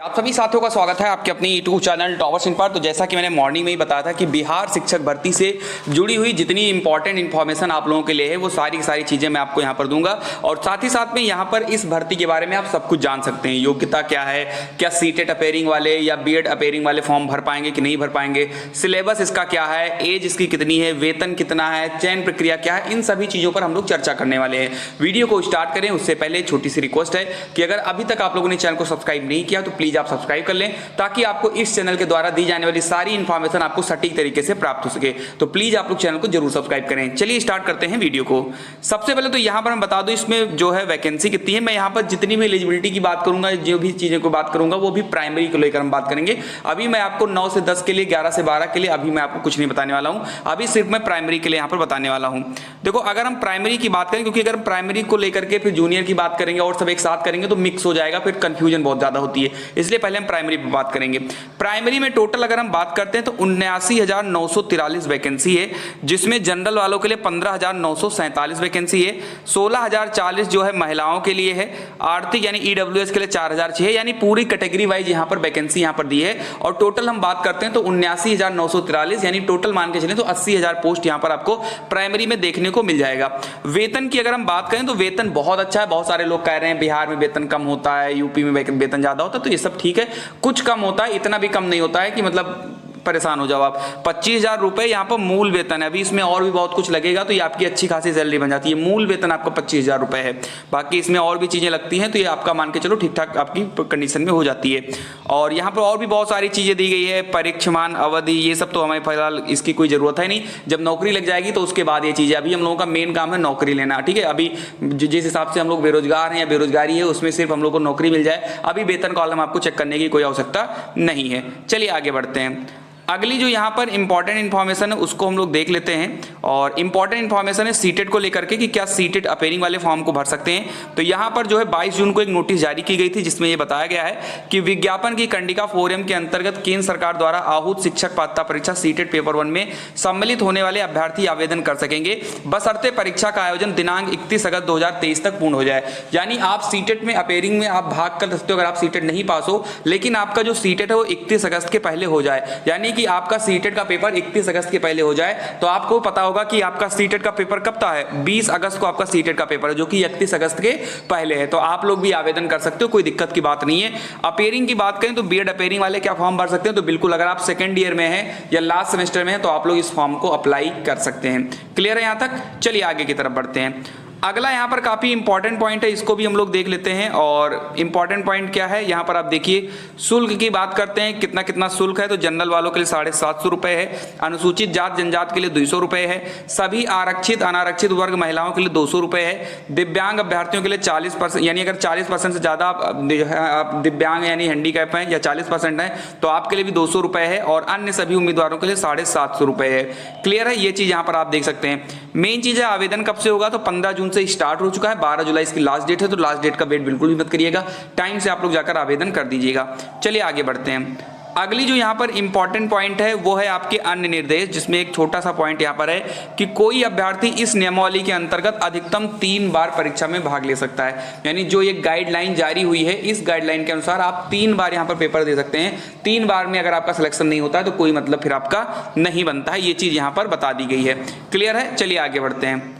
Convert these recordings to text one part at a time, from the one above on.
आप सभी साथियों का स्वागत है आपके अपनी यूट्यूब चैनल टॉवर्स इन पर। तो जैसा कि मैंने मॉर्निंग में ही बताया था कि बिहार शिक्षक भर्ती से जुड़ी हुई जितनी इंपॉर्टेंट इन्फॉर्मेशन आप लोगों के लिए है वो सारी की सारी चीज़ें मैं आपको यहाँ पर दूंगा। और साथ ही साथ में यहाँ पर इस भर्ती के बारे में आप सब कुछ जान सकते हैं। योग्यता क्या है, क्या सीटेट अपेयरिंग वाले या बीएड अपेयरिंग वाले फॉर्म भर पाएंगे कि नहीं भर पाएंगे, सिलेबस इसका क्या है, एज इसकी कितनी है, वेतन कितना है, चयन प्रक्रिया क्या है, इन सभी चीज़ों पर हम लोग चर्चा करने वाले हैं। वीडियो को स्टार्ट करें उससे पहले छोटी सी रिक्वेस्ट है कि अगर अभी तक आप लोगों ने चैनल को सब्सक्राइब नहीं किया तो प्लीज़ आप सब्सक्राइब कर लें ताकि आपको इस चैनल के द्वारा दी जाने वाली सारी इंफॉर्मेशन आपको सटीक तरीके से प्राप्त हो सके। तो प्लीज आप लोग चैनल को जरूर सब्सक्राइब करें। चलिए स्टार्ट करते हैं वीडियो को। सबसे पहले तो यहां पर मैं बता दूं इसमें जो है वैकेंसी कितनी है। मैं यहां पर जितनी भी एलिजिबिलिटी की बात करूंगा, जो भी चीजें को बात करूंगा वो भी प्राइमरी को लेकर हम बात करेंगे। अभी मैं आपको 9 से 10 के लिए, 11 से 12 के लिए अभी मैं आपको कुछ नहीं बताने वाला हूं। अभी सिर्फ मैं प्राइमरी के लिए यहां पर बताने वाला हूं। देखो, अगर हम प्राइमरी की बात करें, क्योंकि अगर प्राइमरी को लेकर के फिर जूनियर की बात करेंगे और सब एक साथ करेंगे तो मिक्स हो जाएगा, फिर कंफ्यूजन बहुत ज्यादा होती है। इसलिए पहले हम प्राइमरी पर बात करेंगे। प्राइमरी में टोटल अगर हम बात करते हैं तो 79,943 वैकेंसी है, जिसमें जनरल वालों के लिए 15,947 वैकेंसी है, 16,040 जो है महिलाओं के लिए है, आर्थिक यानी ईडब्ल्यूएस के लिए 4,006 है, यानी पूरी कैटेगरी वाइज यहां पर वैकेंसी यहां पर दी है। और टोटल हम बात करते हैं तो 79,943 यानी टोटल मान के चलें तो 80,000 पोस्ट यहां पर आपको प्राइमरी में देखने को मिल जाएगा। वेतन की अगर हम बात करें तो वेतन बहुत अच्छा है। बहुत सारे लोग कह रहे हैं बिहार में वेतन कम होता है, यूपी में वेतन ज्यादा होता है, तो ये सब ठीक है। कुछ कम होता है, इतना भी कम नहीं होता है कि मतलब परेशान हो जाओ आप। 25,000 रुपए यहाँ पर मूल वेतन है। अभी इसमें और भी बहुत कुछ लगेगा तो ये आपकी अच्छी खासी सैलरी बन जाती है। मूल वेतन आपका 25,000 रुपए है। बाकी इसमें और भी चीजें लगती हैं तो ये आपका मान के चलो ठीक ठाक आपकी कंडीशन में हो जाती है। और यहाँ पर और भी बहुत सारी चीजें दी गई है, परीक्षमान अवधि, ये सब तो हमें फिलहाल इसकी कोई जरूरत है नहीं। जब नौकरी लग जाएगी तो उसके बाद ये चीजें, अभी हम लोगों का मेन काम है नौकरी लेना, ठीक है। अभी जिस हिसाब से हम लोग बेरोजगार हैं या बेरोजगारी है उसमें सिर्फ हम लोग को नौकरी मिल जाए, अभी वेतन कॉलम आपको चेक करने की कोई आवश्यकता नहीं है। चलिए आगे बढ़ते हैं। अगली जो यहाँ पर इंपॉर्टेंट इन्फॉर्मेशन है उसको हम लोग देख लेते हैं। और इंपॉर्टेंट इन्फॉर्मेशन है सीटेट को लेकर के कि क्या सीटेट अपेयरिंग वाले फॉर्म को भर सकते हैं। तो यहाँ पर जो है 22 जून को एक नोटिस जारी की गई थी जिसमें ये बताया गया है कि विज्ञापन की कंडिका फोरम के अंतर्गत केंद्र सरकार द्वारा आहूत शिक्षक पात्रता परीक्षा सीटेट पेपर 1 में सम्मिलित होने वाले अभ्यर्थी आवेदन कर सकेंगे, बशर्ते परीक्षा का आयोजन दिनांक 31 अगस्त 2023 तक पूर्ण हो जाए। यानी आप सीटेट में अपेयरिंग में आप भाग कर सकते हो अगर आप सीटेट नहीं पास हो, लेकिन आपका जो सीटेट है वो 31 अगस्त के पहले हो जाए। यानी कि आपका सीटेट का पेपर 31 अगस्त के पहले हो जाए। तो आपको पता होगा कि आपका सीटेट का पेपर कब था है, 20 अगस्त को आपका सीटेट का पेपर है, जो कि 31 अगस्त के पहले है। तो आप लोग भी आवेदन कर सकते हो, कोई दिक्कत की बात नहीं है। अपेयरिंग की बात करें तो बीएड अपेयरिंग वाले क्या फॉर्म भर सकते हैं, तो बिल्कुल अगर आप सेकंड ईयर में है या लास्ट सेमेस्टर में है तो आप लोग इस फॉर्म को अप्लाई कर सकते हैं। क्लियर है यहां तक? चलिए आगे की तरफ बढ़ते हैं। अगला यहाँ पर काफी इंपॉर्टेंट पॉइंट है, इसको भी हम लोग देख लेते हैं। और इंपॉर्टेंट पॉइंट क्या है, यहाँ पर आप देखिए शुल्क की बात करते हैं, कितना कितना शुल्क है। तो जनरल वालों के लिए 750 रुपए है, अनुसूचित जात जनजात के लिए 200 रुपए है, सभी आरक्षित अनारक्षित वर्ग महिलाओं के लिए 200 रुपए है, दिव्यांग अभ्यर्थियों के लिए 40%, यानी अगर 40% से ज्यादा आप दिव्यांग यानी हैंडीकैप है या 40% है तो आपके लिए भी 200 रुपए है। और अन्य सभी उम्मीदवारों के लिए 750 रुपए है। क्लियर है, ये चीज यहाँ पर आप देख सकते हैं। मेन चीज है आवेदन कब से होगा, तो 15 जून से स्टार्ट हो चुका है, 12 जुलाई इसकी लास्ट डेट है। तो लास्ट डेट का वेट बिल्कुल भी मत करिएगा, टाइम से आप लोग जाकर आवेदन कर दीजिएगा। चलिए आगे बढ़ते हैं। अगली जो यहाँ पर इंपॉर्टेंट पॉइंट है वो है आपके अन्य निर्देश, जिसमें एक छोटा सा पॉइंट यहाँ पर है कि कोई अभ्यर्थी इस नियमावली के अंतर्गत अधिकतम 3 बार परीक्षा में भाग ले सकता है। यानी जो ये गाइडलाइन जारी हुई है, इस गाइडलाइन के अनुसार आप 3 बार यहाँ पर पेपर दे सकते हैं। 3 बार में अगर आपका सिलेक्शन नहीं होता है तो कोई मतलब फिर आपका नहीं बनता है। ये चीज यहाँ पर बता दी गई है। क्लियर है? चलिए आगे बढ़ते हैं।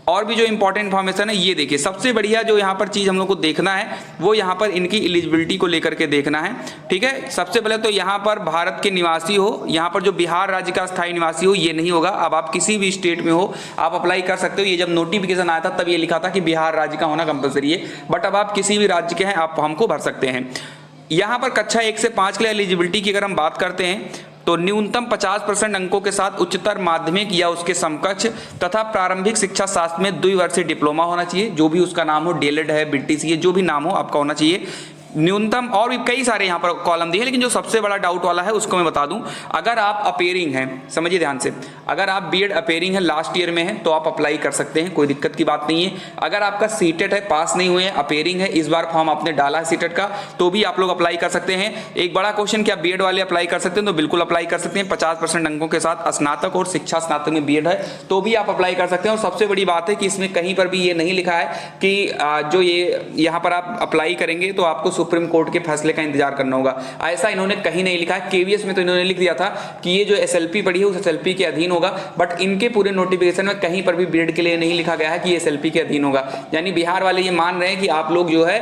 और भी जो इंपॉर्टेंट इन्फॉर्मेशन है ये देखिए, सबसे बढ़िया जो यहाँ पर चीज हम लोग को देखना है वो यहाँ पर इनकी एलिजिबिलिटी को लेकर के देखना है। ठीक है, सबसे पहले तो यहाँ पर भारत के निवासी हो, यहाँ पर जो बिहार राज्य का स्थायी निवासी हो ये नहीं होगा। अब आप किसी भी स्टेट में हो आप अप्लाई कर सकते हो। ये जब नोटिफिकेशन आया था तब ये लिखा था कि बिहार राज्य का होना कंपलसरी है, बट अब आप किसी भी राज्य के हैं आप फॉर्म को भर सकते हैं। यहाँ पर कक्षा 1 से 5 के लिए एलिजिबिलिटी की अगर हम बात करते हैं तो न्यूनतम 50% अंकों के साथ उच्चतर माध्यमिक या उसके समकक्ष तथा प्रारंभिक शिक्षा शास्त्र में द्विवर्षीय डिप्लोमा होना चाहिए, जो भी उसका नाम हो, डीएलएड है, बीटीसी है, जो भी नाम हो आपका होना चाहिए। न्यूनतम और भी कई सारे यहाँ पर कॉलम दिए, लेकिन जो सबसे बड़ा डाउट वाला है उसको मैं बता दूं। अगर आप अपेयरिंग हैं, समझिए ध्यान से, अगर आप बीएड अपेयरिंग है, लास्ट ईयर में है तो आप अप्लाई कर सकते हैं, कोई दिक्कत की बात नहीं है। अगर आपका सीटेट है, पास नहीं हुए हैं, अपेयरिंग है, इस बार फॉर्म आपने डाला है सीटेट का, तो भी आप लोग अप्लाई कर सकते हैं। एक बड़ा क्वेश्चन, क्या बीएड वाले अप्लाई कर सकते हैं? तो बिल्कुल अप्लाई कर सकते हैं। 50% अंकों के साथ स्नातक और शिक्षा स्नातक में बीएड है तो भी आप अप्लाई कर सकते हैं। और सबसे बड़ी बात है कि इसमें कहीं पर भी ये नहीं लिखा है कि जो ये यहाँ पर आप अप्लाई करेंगे तो आपको सुप्रीम कोर्ट के फैसले का इंतजार करना होगा। ऐसा इन्होंने कहीं नहीं लिखा है। केवीएस में तो इन्होंने लिख दिया था कि ये जो एसएलपी पढ़ी है उस एसएलपी के अधीन होगा, बट इनके पूरे नोटिफिकेशन में कहीं पर भी बीएड के लिए नहीं लिखा गया है कि एसएलपी के अधीन होगा। यानी बिहार वाले ये मान रहे हैं कि आप लोग जो है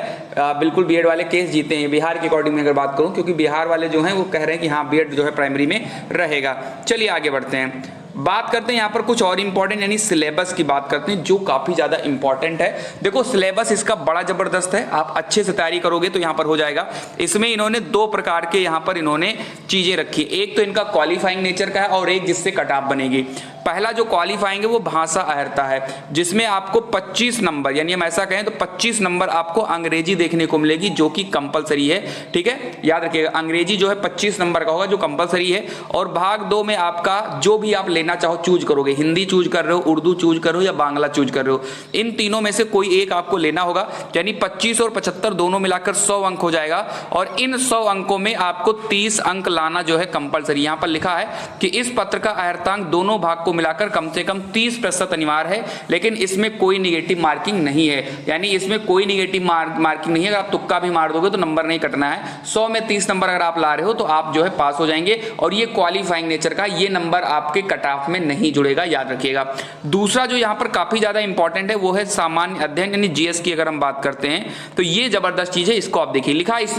बिल्कुल बीएड वाले केस जीते हैं बिहार के अकॉर्डिंग में अगर बात करूं, क्योंकि बिहार वाले जो हैं वो कह रहे हैं कि हाँ बीएड जो है प्राइमरी में रहेगा। चलिए आगे बढ़ते हैं, बात करते हैं यहाँ पर कुछ और इंपॉर्टेंट यानी सिलेबस की बात करते हैं जो काफी ज्यादा इंपॉर्टेंट है। देखो सिलेबस इसका बड़ा जबरदस्त है, आप अच्छे से तैयारी करोगे तो यहाँ पर हो जाएगा। इसमें इन्होंने दो प्रकार के यहाँ पर इन्होंने चीजें रखी, एक तो इनका क्वालिफाइंग नेचर का है और एक जिससे कट ऑफ बनेगी। पहला जो क्वालिफाइंग है वो भाषा अहर्ता है, जिसमें आपको 25 नंबर यानी हम ऐसा कहें तो 25 नंबर आपको अंग्रेजी देखने को मिलेगी जो कि कंपलसरी है। ठीक है, याद रखिएगा अंग्रेजी जो है 25 नंबर का होगा जो कंपलसरी है। और भाग 2 में आपका जो भी आप लेना चाहो चूज करोगे, हिंदी चूज कर रहे हो, उर्दू चूज कर रहे हो या बांग्ला चूज कर रहे हो, इन तीनों में से कोई एक आपको लेना होगा। यानी 25 और 75 दोनों मिलाकर 100 अंक हो जाएगा और इन 100 अंकों में आपको 30 अंक लाना जो है कंपलसरी। यहां पर लिखा है कि इस पत्र का अहर्तांक दोनों भाग को मिलाकर कम से कम 30% अनिवार्य है, लेकिन इसमें कोई निगेटिव मार्किंग नहीं है। यानी इसमें कोई निगेटिव मार्किंग नहीं है, अगर आप तुक्का भी मार दोगे तो नंबर नहीं कटना है। 100 में 30 नंबर अगर आप ला रहे हो तो आप जो है पास हो जाएंगे। और ये क्वालिफाइंग नेचर का, ये नंबर आपके कट ऑफ में नहीं जुड़ेगा, याद रखिएगा। दूसरा जो यहाँ पर काफी ज्यादा इंपॉर्टेंट है वो है सामान्य अध्ययन यानी जीएस की अगर हम बात करते हैं तो ये जबरदस्त चीज है। इसको आप देखिए, लिखा इस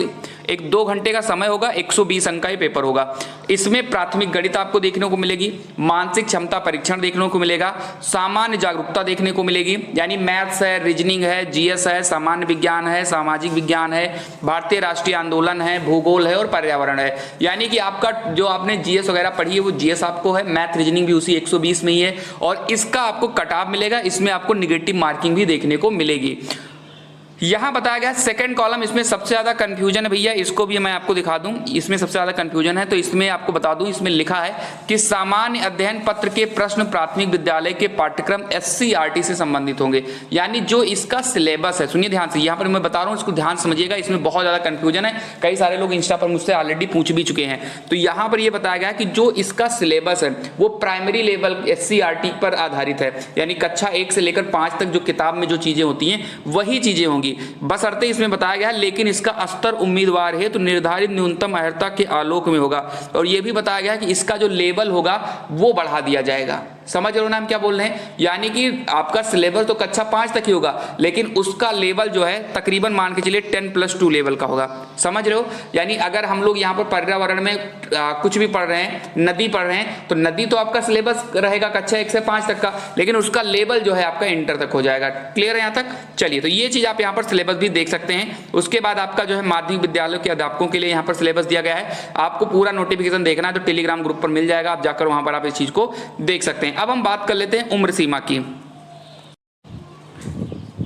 एक 2 घंटे का समय होगा, 120 अंक का ये पेपर होगा। इसमें प्राथमिक गणित आपको देखने को मिलेगी, मानसिक क्षमता परीक्षण देखने को मिलेगा, सामान्य जागरूकता देखने को मिलेगी यानी मैथ्स है, रीजनिंग है, जीएस है, सामान्य विज्ञान है, सामाजिक विज्ञान है, भारतीय राष्ट्रीय आंदोलन है, भूगोल है और पर्यावरण है। यानी कि आपका जो आपने जीएस वगैरह पढ़ी है वो जीएस आपको है, मैथ रीजनिंग भी उसी 120 में ही है और इसका आपको कट ऑफ मिलेगा। इसमें आपको निगेटिव मार्किंग भी देखने को मिलेगी। यहां बताया गया सेकंड कॉलम, इसमें सबसे ज्यादा कंफ्यूजन है भैया, इसको भी मैं आपको दिखा दूं। इसमें सबसे ज्यादा कंफ्यूजन है तो इसमें आपको बता दूं, इसमें लिखा है कि सामान्य अध्ययन पत्र के प्रश्न प्राथमिक विद्यालय के पाठ्यक्रम एससीईआरटी से संबंधित होंगे। यानी जो इसका सिलेबस है, सुनिए ध्यान से, यहां पर मैं बता रहा हूं इसको ध्यान समझिएगा, इसमें बहुत ज्यादा कंफ्यूजन है। कई सारे लोग इंस्टा पर मुझसे ऑलरेडी पूछ भी चुके हैं। तो यहां पर यह बताया गया कि जो इसका सिलेबस है वो प्राइमरी लेवल एससीईआरटी पर आधारित है, यानी कक्षा 1 से लेकर 5 तक जो किताब में जो चीजें होती हैं वही चीजें होंगी। बशर्ते इसमें बताया गया है लेकिन इसका स्तर उम्मीदवार है तो निर्धारित न्यूनतम अहर्ता के आलोक में होगा। और यह भी बताया गया है कि इसका जो लेवल होगा वो बढ़ा दिया जाएगा। समझ रहे हो ना हम क्या बोल रहे हैं? यानी कि आपका सिलेबस तो कक्षा 5 तक ही होगा लेकिन उसका लेवल जो है तकरीबन मान के चलिए 10+2 लेवल का होगा। समझ रहे हो? यानी अगर हम लोग यहाँ पर पर्यावरण में कुछ भी पढ़ रहे हैं, नदी पढ़ रहे हैं, तो नदी तो आपका सिलेबस रहेगा कक्षा 1 से 5 तक का, लेकिन उसका लेवल जो है आपका इंटर तक हो जाएगा। क्लियर है यहाँ तक? चलिए, तो ये चीज आप यहाँ पर सिलेबस भी देख सकते हैं। उसके बाद आपका जो है माध्यमिक विद्यालयों के अध्यापकों के लिए यहाँ पर सिलेबस दिया गया है। आपको पूरा नोटिफिकेशन देखना है तो टेलीग्राम ग्रुप पर मिल जाएगा, आप जाकर वहां पर आप इस चीज को देख सकते हैं। अब हम बात कर लेते हैं उम्र सीमा की।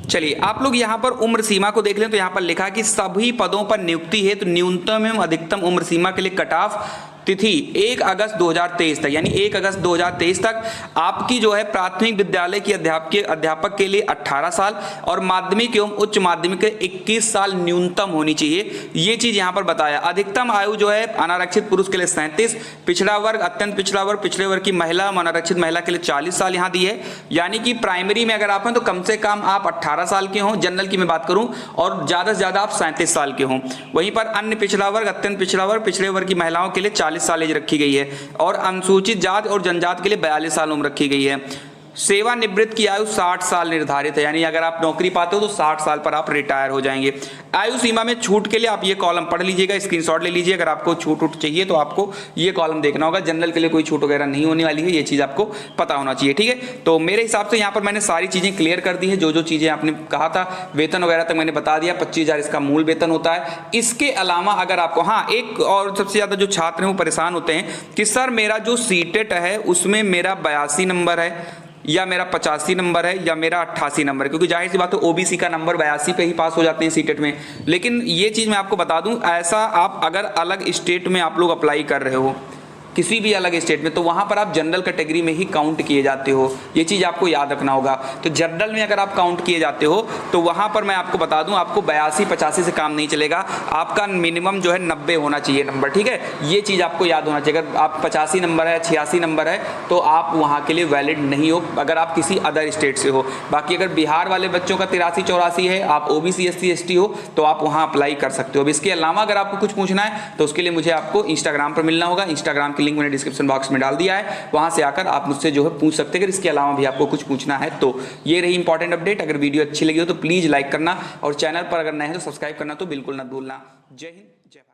चलिए, आप लोग यहां पर उम्र सीमा को देख लें तो यहां पर लिखा है कि सभी पदों पर नियुक्ति है तो न्यूनतम एवं अधिकतम उम्र सीमा के लिए कट ऑफ तिथि 1 अगस्त 2023 तक, यानी 1 अगस्त 2023 तक आपकी जो है प्राथमिक विद्यालय की अध्यापक के लिए 18 साल और माध्यमिक एवं उच्च माध्यमिक के 21 साल न्यूनतम होनी चाहिए। ये चीज यहां पर बताया। अधिकतम आयु जो है अनारक्षित पुरुष के लिए 37, पिछड़ा वर्ग, अत्यंत पिछड़ा वर्ग, पिछड़े वर्ग की महिला, अनारक्षित महिला के लिए 40 साल यहां दी है। यानी कि प्राइमरी में अगर आप हैं तो कम से कम आप 18 साल के हों, जनरल की मैं बात करूं, और ज्यादा से ज्यादा आप 37 साल के हों। वहीं पर अन्य पिछड़ा वर्ग, अत्यंत पिछड़ा वर्ग, पिछड़े वर्ग की महिलाओं के लिए 40 साल एज रखी गई है और अनुसूचित जाति और जनजाति के लिए 42 साल उम्र रखी गई है। सेवानिवृत्त की आयु 60 साल निर्धारित है, यानी अगर आप नौकरी पाते हो तो 60 साल पर आप रिटायर हो जाएंगे। आयु सीमा में छूट के लिए आप ये कॉलम पढ़ लीजिएगा, स्क्रीनशॉट ले लीजिए। अगर आपको छूट चाहिए तो आपको ये कॉलम देखना होगा। जनरल के लिए कोई छूट वगैरह नहीं होने वाली है, ये चीज आपको पता होना चाहिए। ठीक है, तो मेरे हिसाब से यहाँ पर मैंने सारी चीजें क्लियर कर दी है। जो जो चीजें आपने कहा था वेतन वगैरह तक मैंने बता दिया। 25,000 इसका मूल वेतन होता है। इसके अलावा अगर आपको, हाँ, एक और सबसे ज्यादा जो छात्र हैं वो परेशान होते हैं कि सर मेरा जो सीटेट है उसमें मेरा 82 नंबर है या मेरा 85 नंबर है या मेरा 88 नंबर है, क्योंकि जाहिर सी बात है ओबीसी का नंबर 82 पे ही पास हो जाते हैं सीटेट में। लेकिन ये चीज मैं आपको बता दूं, ऐसा आप अगर अलग स्टेट में आप लोग अप्लाई कर रहे हो किसी भी अलग स्टेट में, तो वहाँ पर आप जनरल कैटेगरी में ही काउंट किए जाते हो। ये चीज़ आपको याद रखना होगा। तो जनरल में अगर आप काउंट किए जाते हो तो वहाँ पर मैं आपको बता दूँ, आपको 82-85 से काम नहीं चलेगा, आपका मिनिमम जो है 90 होना चाहिए नंबर, ठीक है। ये चीज़ आपको याद होना चाहिए। अगर आप 85 नंबर है, 86 नंबर है, तो आप वहाँ के लिए वैलिड नहीं हो अगर आप किसी अदर स्टेट से हो। बाकी अगर बिहार वाले बच्चों का 83-84 है, आप OBC SC ST हो, तो आप वहाँ अप्लाई कर सकते हो। अब इसके अलावा अगर आपको कुछ पूछना है तो उसके लिए मुझे आपको इंस्टाग्राम पर मिलना होगा। इंस्टाग्राम की लिंक मैंने डिस्क्रिप्शन बॉक्स में डाल दिया है, वहाँ से आकर आप मुझसे जो है पूछ सकते हैं। अगर इसके अलावा भी आपको कुछ पूछना है तो ये रही इंपॉर्टेंट अपडेट। अगर वीडियो अच्छी लगी हो तो प्लीज़ लाइक करना, और चैनल पर अगर नए हैं तो सब्सक्राइब करना तो बिल्कुल ना भूलना। जय हिंद, जय भारत।